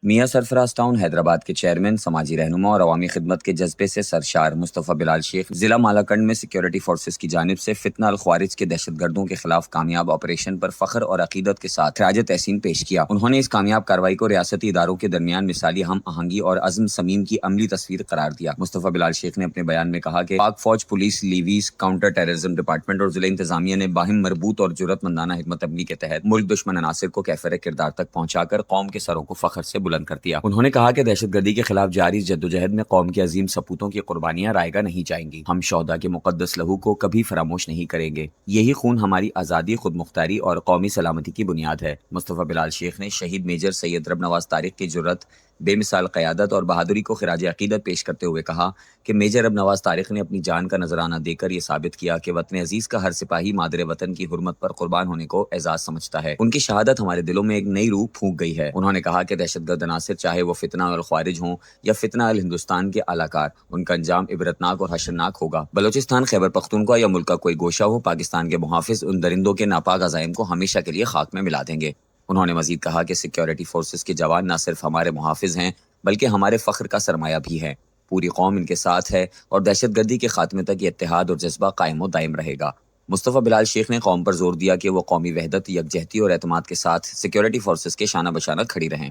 میاں سرفراز ٹاؤن حیدرآباد کے چیئرمین، سماجی رہنما اور عوامی خدمت کے جذبے سے سرشار مصطفیٰ بلال شیخ ضلع مالاکنڈ میں سیکیورٹی فورسز کی جانب سے فتنہ الخوارج کے دہشت گردوں کے خلاف کامیاب آپریشن پر فخر اور عقیدت کے ساتھ خراج تحسین پیش کیا۔ انہوں نے اس کامیاب کارروائی کو ریاستی اداروں کے درمیان مثالی ہم آہنگی اور عزم صمیم کی عملی تصویر قرار دیا۔ مصطفیٰ بلال شیخ نے اپنے بیان میں کہا کہ پاک فوج، police, levies, counter terrorism department اور ضلع انتظامیہ نے باہم مربوط اور جرأت مندانہ حکمت عملی کے تحت ملک دشمن عناصر کو کیفر کردار تک پہنچا کر قوم کے سروں کو فخر سے بلند کر دیا۔ انہوں نے کہا کہ دہشت گردی کے خلاف جاری جدوجہد میں قوم کے عظیم سپوتوں کی قربانیاں رائیگاں نہیں جائیں گی۔ ہم شہداء کے مقدس لہو کو کبھی فراموش نہیں کریں گے۔ یہی خون ہماری آزادی، خود مختاری اور قومی سلامتی کی بنیاد ہے۔ مصطفیٰ بلال شیخ نے شہید میجر سید رب نواز طارق کی جرأت، بے مثال قیادت اور بہادری کو خراج عقیدت پیش کرتے ہوئے کہا کہ میجر رب نواز طارق نے اپنی جان کا نذرانہ دے کر یہ ثابت کیا کہ وطن عزیز کا ہر سپاہی مادر وطن کی حرمت پر قربان ہونے کو اعزاز سمجھتا ہے۔ ان کی شہادت ہمارے دلوں میں ایک نئی روح پھونک گئی ہے۔ انہوں نے کہا کہ دہشت گرد عناصر، چاہے وہ فتنہ الخوارج ہوں یا فتنہ الہندوستان کے اعلی کار، ان کا انجام عبرتناک اور حشرناک ہوگا۔ بلوچستان، خیبر پختونخوا یا ملک کا کوئی گوشہ ہو، پاکستان کے محافظ ان درندوں کے ناپاک عزائم کو ہمیشہ کے لیے خاک میں ملا دیں گے۔ انہوں نے مزید کہا کہ سیکیورٹی فورسز کے جوان نہ صرف ہمارے محافظ ہیں بلکہ ہمارے فخر کا سرمایہ بھی ہے۔ پوری قوم ان کے ساتھ ہے اور دہشت گردی کے خاتمے تک یہ اتحاد اور جذبہ قائم و دائم رہے گا۔ مصطفیٰ بلال شیخ نے قوم پر زور دیا کہ وہ قومی وحدت، یکجہتی اور اعتماد کے ساتھ سیکیورٹی فورسز کے شانہ بشانہ کھڑی رہیں۔